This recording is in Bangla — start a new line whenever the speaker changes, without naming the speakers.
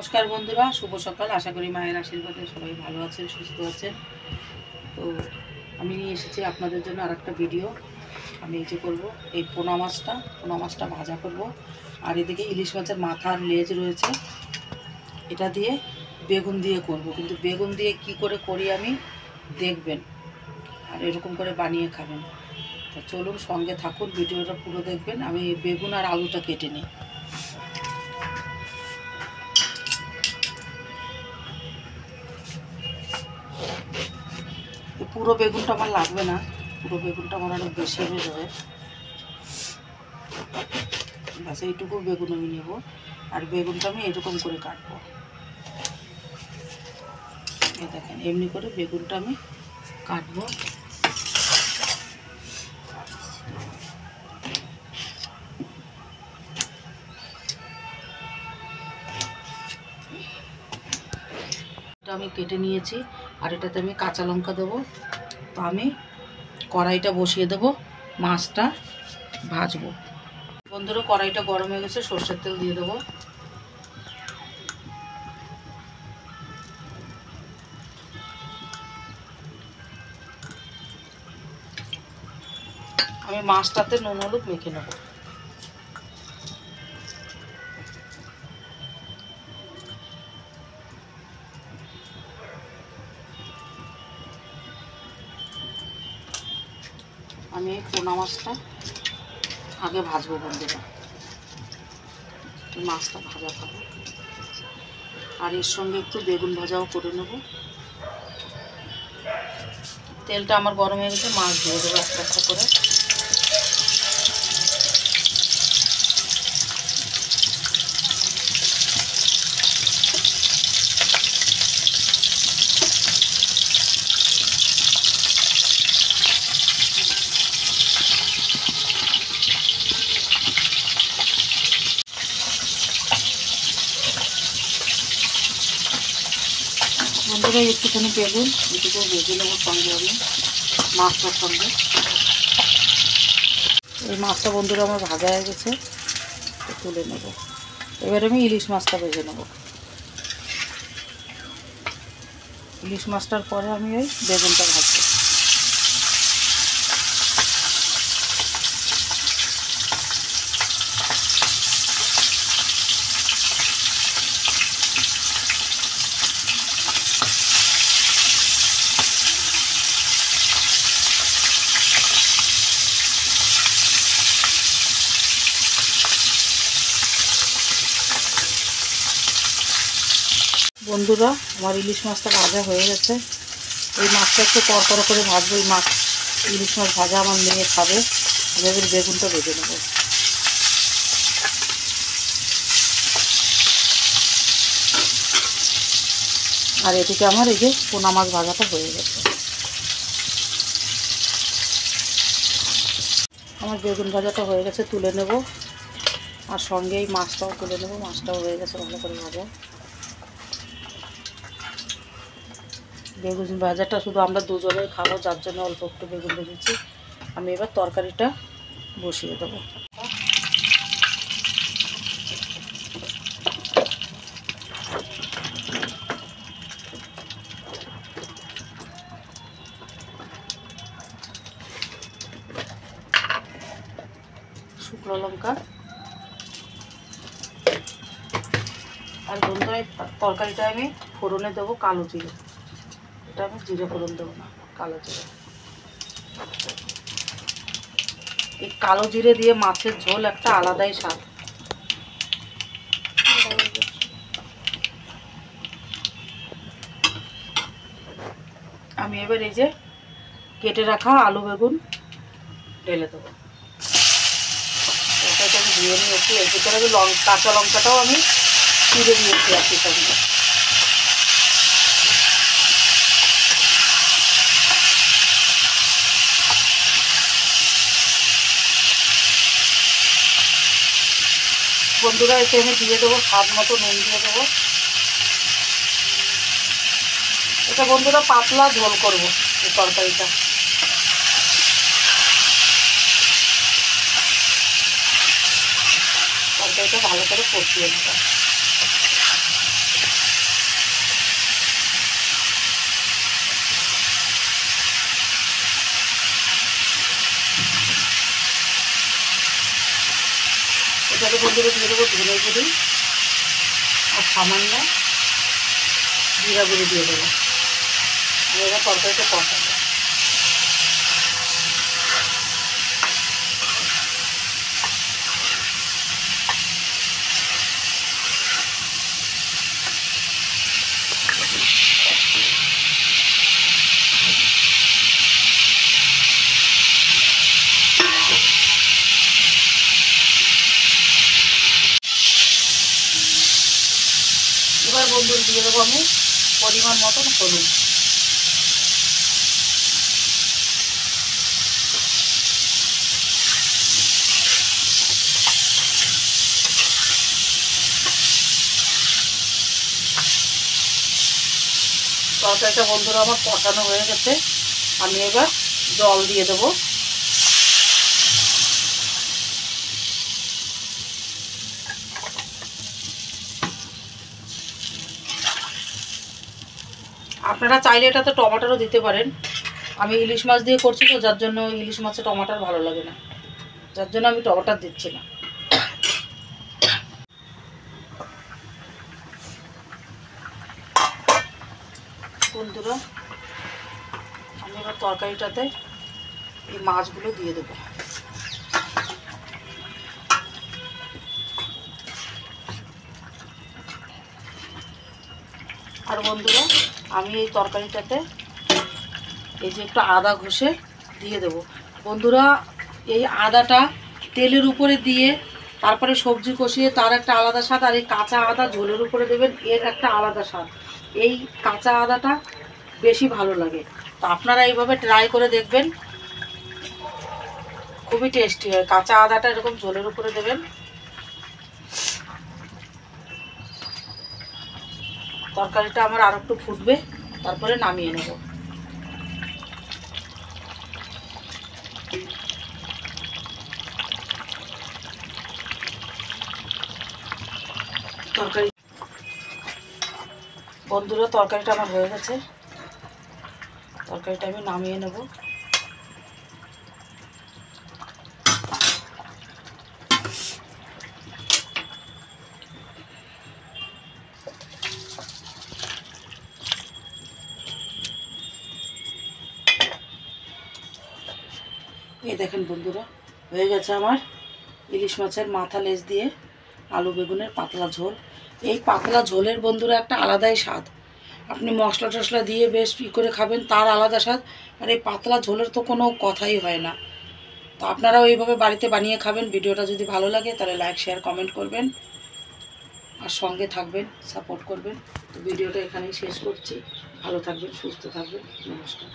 নমস্কার বন্ধুরা, শুভ সকাল। আশা করি মায়ের আশীর্বাদে সবাই ভালো আছেন, সুস্থ আছেন। তো আমি নিয়ে এসেছি আপনাদের জন্য আর একটা ভিডিও। আমি এই যে করবো, এই পোনা মাছটা ভাজা করব। আর এদিকে ইলিশ মাছের মাথার লেজ রয়েছে, এটা দিয়ে বেগুন দিয়ে করব। কিন্তু বেগুন দিয়ে কি করে করি আমি দেখবেন, আর এরকম করে বানিয়ে খাবেন। তো চলুন সঙ্গে থাকুন, ভিডিওটা পুরো দেখবেন। আমি বেগুন আর আলুটা কেটে নিই। পুরো বেগুনটা আমার লাগবে না, পুরো বেগুনটা আমার অনেক বেশি হয়ে যাবে। ব্যাস এইটুকু বেগুন আমি নেব। আর বেগুনটা আমি এরকম করে কাটবো। এই দেখেন, এমনি করে বেগুনটা আমি কাটবো। এটা আমি কেটে নিয়েছি। আর এটাতে আমি কাঁচা লঙ্কা দেবো। তো আমি কড়াইটা বসিয়ে দেবো, মাছটা ভাজবো। বন্ধুরা, কড়াইটা গরম হয়ে গেছে, সর্ষের তেল দিয়ে দেবো। আমি মাছটাতে নুন হলুদ মেখে নেব। আমি এই পোনা মাছটা আগে ভাজবো বন্ধুরা। মাছটা ভাজা খাবো, আর এর সঙ্গে একটু বেগুন ভাজাও করে নেব। তেলটা আমার গরম হয়ে গেছে, মাছ দিয়ে দেবো একটা একটা করে। বন্ধুরা, একটুখানি বেগুন এটুকু ভেজে নেবো সঙ্গে আমি মাছটার সঙ্গে। এই মাছটা বন্ধুরা আমার ভাজা হয়ে গেছে, তুলে নেব। এবার আমি ইলিশ মাছটা ভেজে নেব। ইলিশ মাছটার পরে আমি ওই বেগুনটা ভাজবো। বন্ধুরা, আমার ইলিশ মাছটা ভাজা হয়ে গেছে। এই মাছটা একটু কড়কড়া করে ভাজবো। এই মাছ, ইলিশ মাছ ভাজা আমার মেয়ে খাবে। এবার বেগুনটা ভেজে নেব। আর এদিকে আমার এই যে পোনা মাছ ভাজাটা হয়ে গেছে। আমার বেগুন ভাজাটা হয়ে গেছে, তুলে নেব। আর সঙ্গে এই মাছটাও তুলে নেব। মাছটাও হয়ে গেছে ভালো করে ভাজা। বেগুন ভাজাটা শুধু আমরা দুজনেই খাবো, যার জন্য অল্প একটু বেগুন ভেজেছি। আমি এবার তরকারিটা বসিয়ে দেবো। শুকনো লঙ্কা আর বন্ধুরা, তরকারিটা আমি ফোড়নে দেবো কালো জিরে। এটা আমি জিরে ফোড়ন দেবো না, কালো জিরে। এই কালো জিরে দিয়ে মাছের ঝোল একটা আলাদাই স্বাদ। আমি এবার এই যে কেটে রাখা আলু বেগুন ঢেলে দেবো। তরকারিটা আমি ধুয়ে নিয়েছি। এর ভিতরে আমি কাঁচা লঙ্কাটাও আমি চিড়ে দিয়েছি একই সঙ্গে। বন্ধুরা, এতে আমি দিয়ে দেবো স্বাদ মতো নুন দিয়ে দেবো। এটা বন্ধুরা পাতলা ঝোল করবো এই তরকারিটা। তরকারিটা ভালো করে কষিয়ে নেব। বন্ধুরা দিয়ে দেবো ধনে গুঁড়ি আর সামান্য জিরা গুঁড়ি দিয়ে দেবো। এবার তরকারিটা কষাবো। এবার বন্ধুরা দিয়ে দেবো আমি পরিমাণ মতন হলুদ। তরকারিটা বন্ধুরা আমার কষানো হয়ে গেছে, আমি এবার জল দিয়ে দেবো। আপনারা চাইলে এটাতে টমেটোও দিতে পারেন। আমি ইলিশ মাছ দিয়ে করছি তো, যার জন্য ইলিশ মাছে টমেটো ভালো লাগে না, যার জন্য আমি টমেটো দিচ্ছি না। বন্ধুরা আমি এবার তরকারিটাতে এই মাছগুলো দিয়ে দেবো। আর বন্ধুরা আমি এই তরকারিটাতে এই যে একটু আদা ঘষে দিয়ে দেব। বন্ধুরা এই আদাটা তেলের উপরে দিয়ে তারপরে সবজি কষিয়ে তার একটা আলাদা স্বাদ, আর এই কাঁচা আদা ঝোলের উপরে দেবেন, এর একটা আলাদা স্বাদ। এই কাঁচা আদাটা বেশি ভালো লাগে, তো আপনারা এইভাবে ট্রাই করে দেখবেন, খুবই টেস্টি হয়। কাঁচা আদাটা এরকম ঝোলের উপরে দেবেন। তরকারিটা আমার আর একটু ফুটবে, তারপরে নামিয়ে নেব। তরকারি বন্ধুরা তরকারিটা আমার হয়ে গেছে, তরকারিটা আমি নামিয়ে নেব। এই দেখেন বন্ধুরা হয়ে গেছে আমার ইলিশ মাছের মাথা লেজ দিয়ে আলু বেগুনের পাতলা ঝোল। এই পাতলা ঝোলের বন্ধুরা একটা আলাদাই স্বাদ। আপনি মশলা টশলা দিয়ে বেশ করে খাবেন, তার আলাদা স্বাদ। আর এই পাতলা ঝোলের তো কোনো কথাই হয় না। তো আপনারাও এইভাবে বাড়িতে বানিয়ে খাবেন। ভিডিওটা যদি ভালো লাগে তাহলে লাইক শেয়ার কমেন্ট করবেন, আর সঙ্গে থাকবেন, সাপোর্ট করবেন। তো ভিডিওটা এখানেই শেষ করছি। ভালো থাকবেন, সুস্থ থাকবেন, নমস্কার।